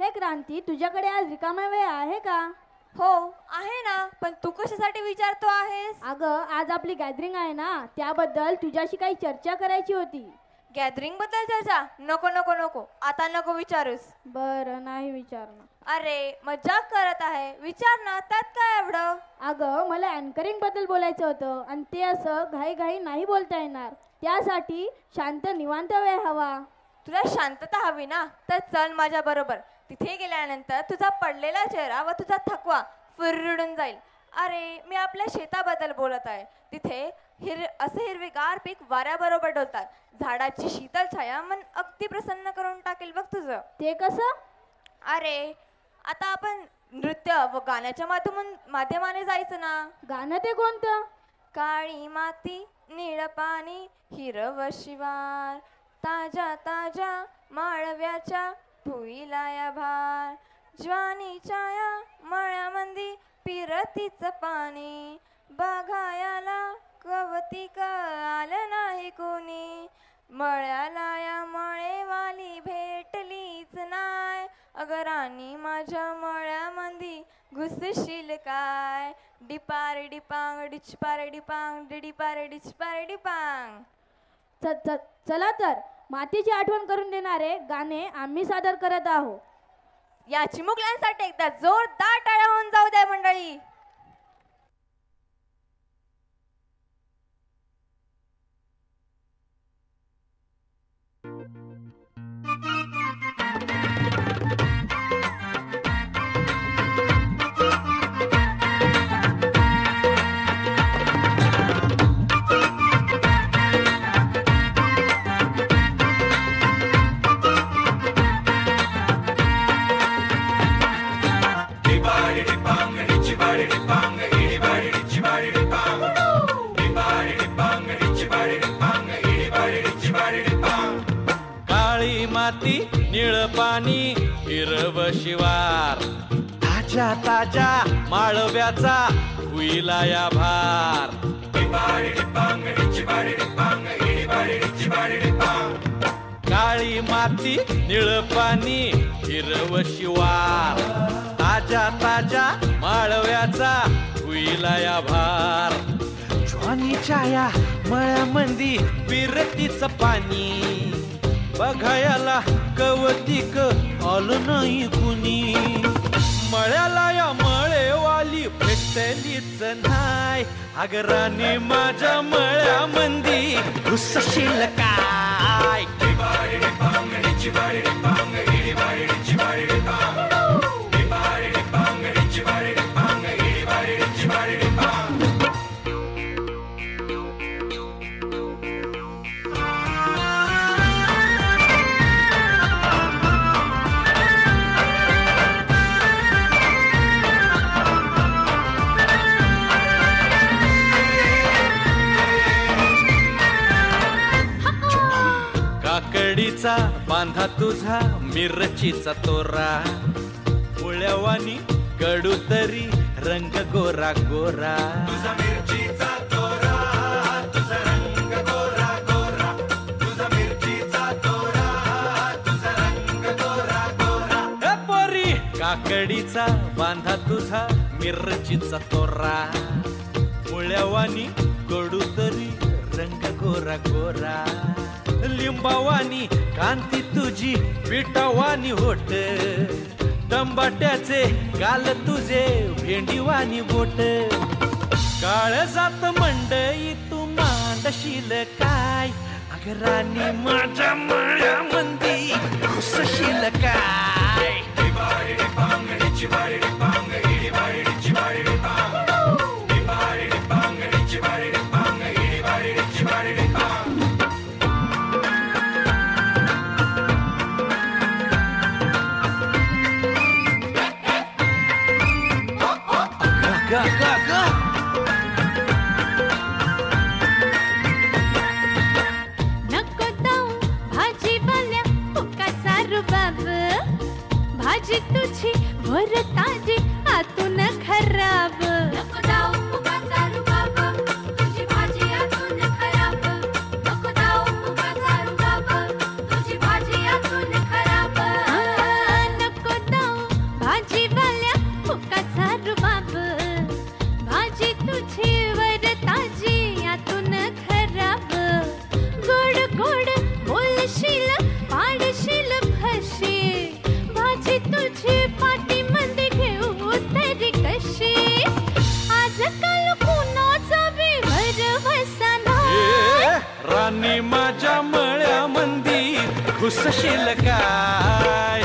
हे क्रांती, तुझ्याकडे आज रिकामा वेळ आहे का? हो आहे ना, पण तू कशासाठी विचारतो आहेस? अगं, आज आपली गॅदरिंग आहे ना, त्याबद्दल तुझ्याशी काही चर्चा करायची होती. गॅदरिंग बद्दल चर्चा? नको नको नको, आता नको विचारूस. बरं, नाही विचारणार. अरे मजाक करत आहे, विचार ना, त्यात काय एवढं? अगं, मला अँकरिंग बद्दल बोलायचं होतं आणि ते असं घाई नाही बोलता येणार. त्यासाठी शांत निवांत वेळ हवा. तुला शांतता हवी ना, तर चल माझ्या बरोबर. तिथे गेल्यानंतर तुझा पडलेला चेहरा व तुझा थकवा फुरडून जाईल. अरे मी आपल्या शेताबद्दल बोलत आहे. तिथे असे हिरवेगार पीक वाऱ्याबरोबर डोलतात. झाडाची शीतल छाया मन अगदी प्रसन्न करून टाकेल बघ तुझं. ते कसं? अरे आता आपण नृत्य व गाण्याच्या माध्यमाने जायचं ना. गाणं ते कोणतं? काळी माती निळ पाणी हिरव शिवार, ताजा ताजा माळव्याच्या भुईला या भार, ज्वानीच्या या मळ्यामंदी पिरतीच पाणी, बघायाला कवतिक आलं नाही कोणी, मळ्याला या मळेवाली भेटलीच नाय, अगं राणी माझ्या मळ्यामंदी घुसशील काय, डिपार डिपांग डिचपार डिपांग डिडिपार डिचपार डिपांग. चला तर, मातीची आठवण करून देणारे गाणे आम्ही सादर करत आहोत. या चिमुकल्यांसाठी एकदा जोरदार टाळ्या होऊन जाऊ द्या मंडळी. काळी माती निळ पाणी हिरव शिवार, ताजा ताजा माळव्याचा हुईला या भार, काळी माती निळ पाणी हिरव शिवार, ताजा ताजा माळव्याचा हुईला या भार, ज्वानीच्या या मळ्यामंदी पिरतीच पाणी, बघायला कवतिक आलं नाही कुणी, मळ्याला या मळेवाली भेटलीच नाय, अगं राणी माझ्या मळ्यामंदी घुसशील काय. काकडीचा बांधा तुझा मिरचीचा तोरा, मुळ्यावानी कडू तरी रंग गोरा गोरा, तुझा मिरचीचा तोरा, तुझा रंग गोरा गोरा, तुझा मिरचीचा तोरा, तुझा रंग गोरा गोरा. हे पोरी, काकडीचा बांधा तुझा मिरचीचा तोरा, मुळ्यावानी कडू तरी रंग गोरा गोरा, लिंबावानी कांती तुझी पिठावानी होट, टंबाट्याचे गाल तुझे भेंडीवानी बोट, काळजात मंडई तू मांडशील काय, अगं राणी माझ्या मळ्यामंदी घुसशील काय. नको जाऊ भाजीवाल्या फुकाचा रुबाब, भाजी तुझी वर ताजी आतून खराब. राणी माझ्या मळ्या मंदी घुसशील काय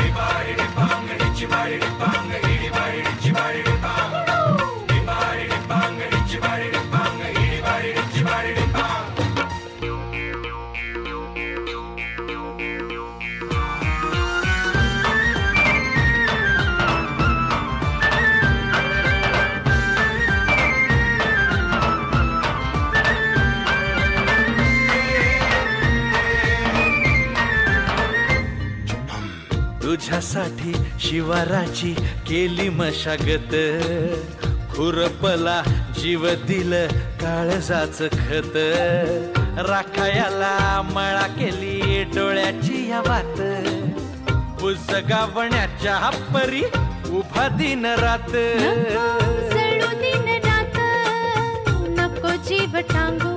तुझ्यासाठी शिवाराची केली मशागत खुरपला जीव दिलं काळजाच खत राखायाला मळा केली डोळ्याची या वात बुजगावण्याच्या परी उभा दिन रात नको जळू दिन रात नको जीव टांगू